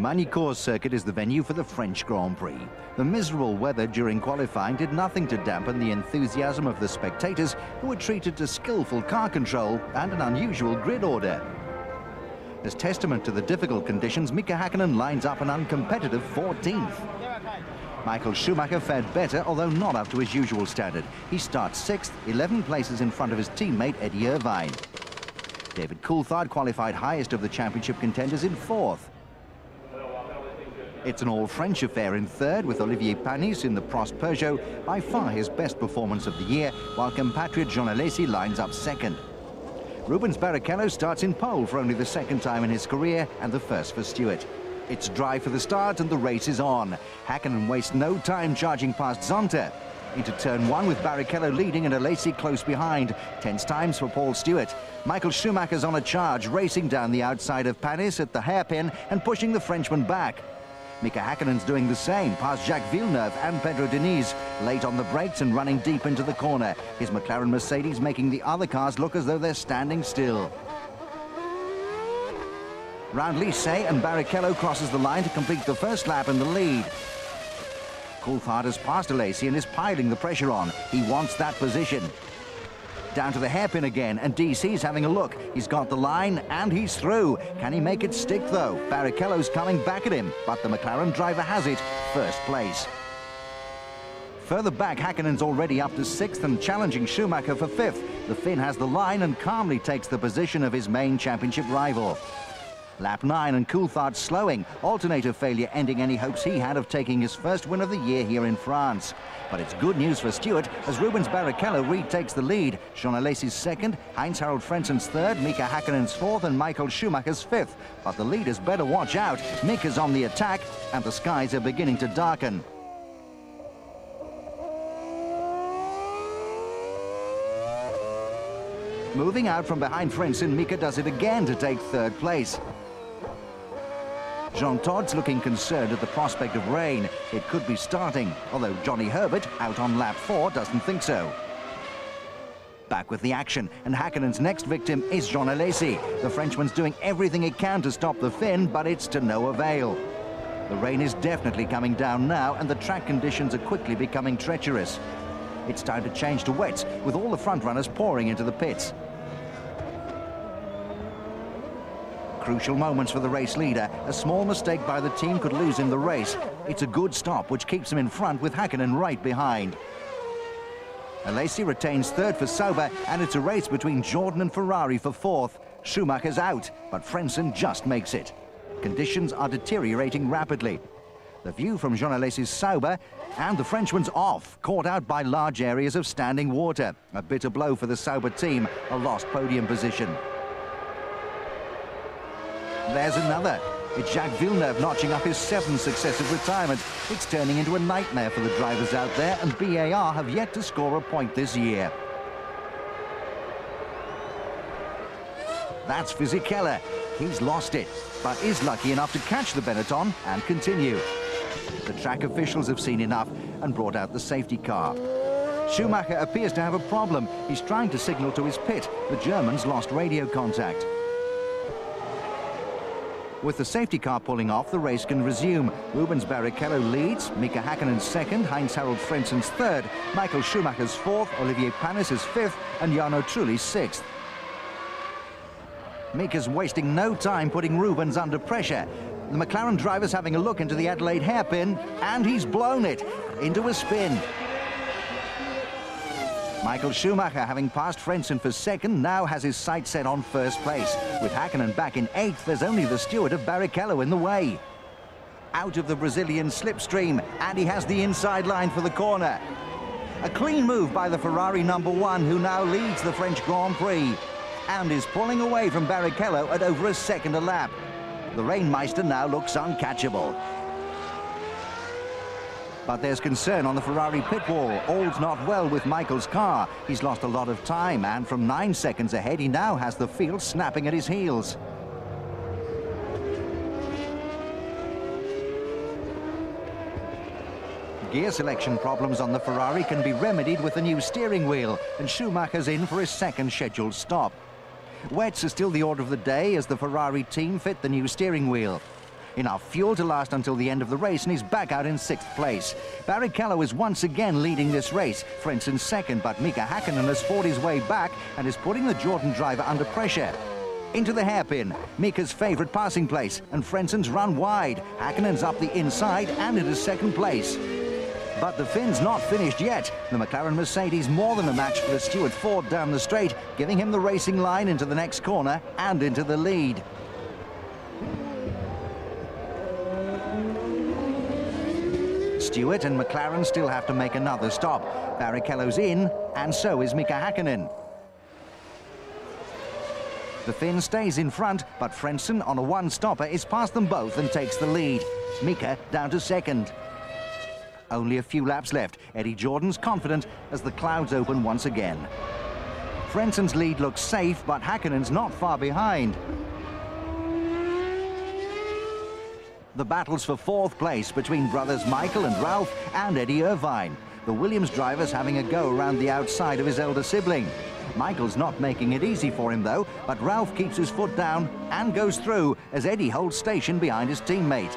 Magny-Cours circuit is the venue for the French Grand Prix. The miserable weather during qualifying did nothing to dampen the enthusiasm of the spectators, who were treated to skillful car control and an unusual grid order. As testament to the difficult conditions, Mika Häkkinen lines up an uncompetitive 14th. Michael Schumacher fared better, although not up to his usual standard. He starts 6th, 11 places in front of his teammate Eddie Irvine. David Coulthard qualified highest of the championship contenders in 4th. It's an all-French affair in 3rd, with Olivier Panis in the Prix Peugeot, by far his best performance of the year, while compatriot Jean Alesi lines up 2nd. Rubens Barrichello starts in pole for only the 2nd time in his career, and the 1st for Stewart. It's dry for the start and the race is on. Häkkinen wastes no time charging past Zonta. Into turn 1 with Barrichello leading and Alesi close behind. Tense times for Paul Stewart. Michael Schumacher's on a charge, racing down the outside of Panis at the hairpin and pushing the Frenchman back. Mika Häkkinen's doing the same, past Jacques Villeneuve and Pedro Diniz, late on the brakes and running deep into the corner. His McLaren Mercedes making the other cars look as though they're standing still. Round Lisset, and Barrichello crosses the line to complete the first lap in the lead. Coulthard has passed Alesi and is piling the pressure on. He wants that position. Down to the hairpin again, and DC's having a look. He's got the line, and he's through. Can he make it stick, though? Barrichello's coming back at him, but the McLaren driver has it, 1st place. Further back, Häkkinen's already up to 6th and challenging Schumacher for 5th. The Finn has the line and calmly takes the position of his main championship rival. Lap 9 and Coulthard slowing, alternator failure ending any hopes he had of taking his 1st win of the year here in France. But it's good news for Stewart as Rubens Barrichello retakes the lead. Jean Alesi's 2nd, Heinz-Harald Frenzen's 3rd, Mika Häkkinen's 4th and Michael Schumacher's 5th. But the leaders better watch out. Mika's on the attack and the skies are beginning to darken. Moving out from behind Frentzen, Mika does it again to take 3rd place. Jean Todt's looking concerned at the prospect of rain. It could be starting, although Johnny Herbert, out on lap 4, doesn't think so. Back with the action, and Häkkinen's next victim is Jean Alesi. The Frenchman's doing everything he can to stop the Finn, but it's to no avail. The rain is definitely coming down now, and the track conditions are quickly becoming treacherous. It's time to change to wets, with all the front runners pouring into the pits. Crucial moments for the race leader. A small mistake by the team could lose him the race. It's a good stop, which keeps him in front with Häkkinen right behind. Alesi retains 3rd for Sauber, and it's a race between Jordan and Ferrari for 4th. Schumacher's out, but Frentzen just makes it. Conditions are deteriorating rapidly. The view from Jean Alesi's Sauber, and the Frenchman's off, caught out by large areas of standing water. A bitter blow for the Sauber team, a lost podium position. There's another. It's Jacques Villeneuve notching up his 7th successive retirement. It's turning into a nightmare for the drivers out there, and BAR have yet to score a point this year. That's Fisichella. He's lost it, but is lucky enough to catch the Benetton and continue. The track officials have seen enough and brought out the safety car. Schumacher appears to have a problem. He's trying to signal to his pit. The Germans lost radio contact. With the safety car pulling off, the race can resume. Rubens Barrichello leads, Mika Häkkinen's 2nd, Heinz-Harald Frenzen's 3rd, Michael Schumacher's 4th, Olivier Panis' 5th, and Jarno Trulli's 6th. Mika's wasting no time putting Rubens under pressure. The McLaren driver's having a look into the Adelaide hairpin, and he's blown it into a spin. Michael Schumacher, having passed Frentzen for 2nd, now has his sights set on 1st place. With Häkkinen back in 8th, there's only the Stewart of Barrichello in the way. Out of the Brazilian slipstream, and he has the inside line for the corner. A clean move by the Ferrari #1, who now leads the French Grand Prix, and is pulling away from Barrichello at over a 2nd a lap. The Rainmeister now looks uncatchable. But there's concern on the Ferrari pit wall. All's not well with Michael's car. He's lost a lot of time, and from 9 seconds ahead, he now has the field snapping at his heels. Gear selection problems on the Ferrari can be remedied with a new steering wheel, and Schumacher's in for his 2nd scheduled stop. Wets are still the order of the day as the Ferrari team fit the new steering wheel. Enough fuel to last until the end of the race, and he's back out in 6th place. Barrichello is once again leading this race. Frenzen's second, but Mika Häkkinen has fought his way back and is putting the Jordan driver under pressure. Into the hairpin, Mika's favourite passing place, and Frenzen's run wide. Häkkinen's up the inside and into 2nd place. But the Finn's not finished yet. The McLaren Mercedes more than a match for the Stewart Ford down the straight, giving him the racing line into the next corner and into the lead. Stewart and McLaren still have to make another stop. Barrichello's in, and so is Mika Häkkinen. The Finn stays in front, but Frentzen on a one-stopper is past them both and takes the lead. Mika down to 2nd. Only a few laps left. Eddie Jordan's confident as the clouds open once again. Frenzen's lead looks safe, but Häkkinen's not far behind. The battle's for 4th place between brothers Michael and Ralph and Eddie Irvine. The Williams driver's having a go around the outside of his elder sibling. Michael's not making it easy for him, though, but Ralph keeps his foot down and goes through as Eddie holds station behind his teammate.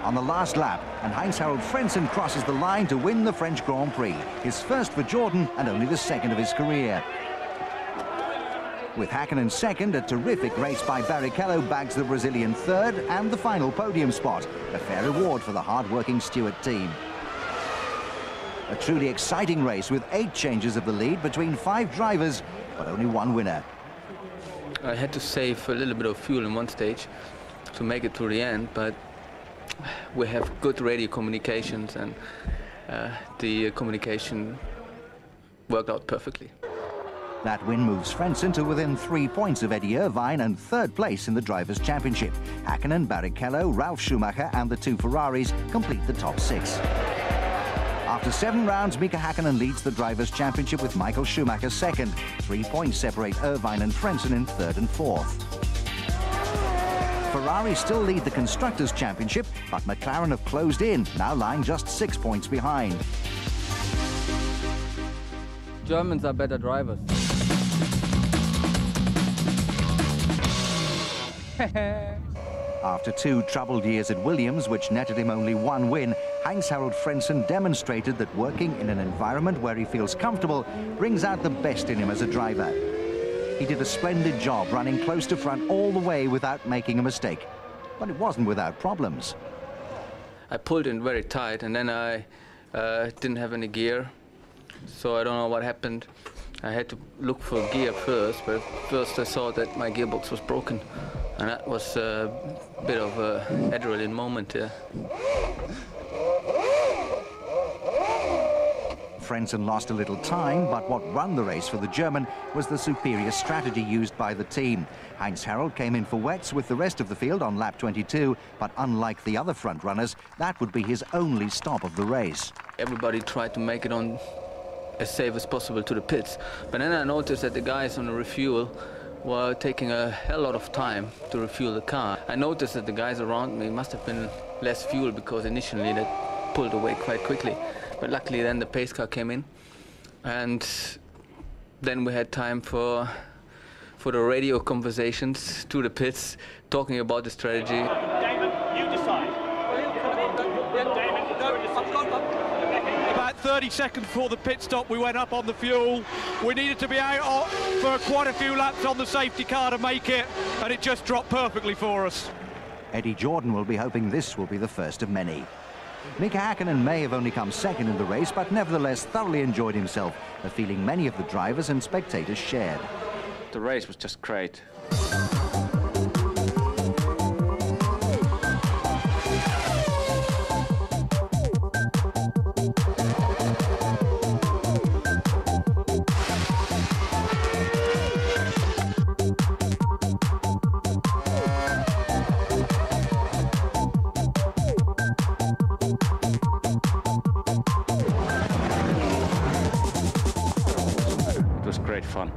On the last lap, and Heinz-Harald Frentzen crosses the line to win the French Grand Prix, his first for Jordan and only the 2nd of his career. With Häkkinen 2nd, a terrific race by Barrichello bags the Brazilian 3rd and the final podium spot, a fair reward for the hard-working Stewart team. A truly exciting race with 8 changes of the lead between 5 drivers, but only 1 winner. I had to save a little bit of fuel in one stage to make it to the end, but we have good radio communications, and the communication worked out perfectly. That win moves Frentzen to within 3 points of Eddie Irvine and 3rd place in the Drivers' Championship. Häkkinen, Barrichello, Ralf Schumacher and the 2 Ferraris complete the top 6. After 7 rounds, Mika Häkkinen leads the Drivers' Championship with Michael Schumacher 2nd. 3 points separate Irvine and Frentzen in 3rd and 4th. Ferrari still lead the Constructors' Championship, but McLaren have closed in, now lying just 6 points behind. Germans are better drivers. After 2 troubled years at Williams, which netted him only 1 win, Heinz-Harald Frentzen demonstrated that working in an environment where he feels comfortable brings out the best in him as a driver. He did a splendid job running close to front all the way without making a mistake. But it wasn't without problems. I pulled in very tight, and then I didn't have any gear, so I don't know what happened. I had to look for gear first, but first I saw that my gearbox was broken, and that was a bit of an adrenaline moment here. Frentzen lost a little time, but what won the race for the German was the superior strategy used by the team. Heinz-Harald came in for wets with the rest of the field on lap 22, but unlike the other front runners, that would be his only stop of the race. Everybody tried to make it on as safe as possible to the pits, but then I noticed that the guys on the refuel were taking a hell lot of time to refuel the car. I noticed that the guys around me must have been less fuel because initially they pulled away quite quickly. But luckily then the pace car came in, and then we had time for the radio conversations to the pits, talking about the strategy. Damon, you decide. About 30 seconds before the pit stop, we went up on the fuel. We needed to be out for quite a few laps on the safety car to make it, and it just dropped perfectly for us. Eddie Jordan will be hoping this will be the first of many. Mika Häkkinen may have only come 2nd in the race, but nevertheless thoroughly enjoyed himself, a feeling many of the drivers and spectators shared. The race was just great. It was great fun.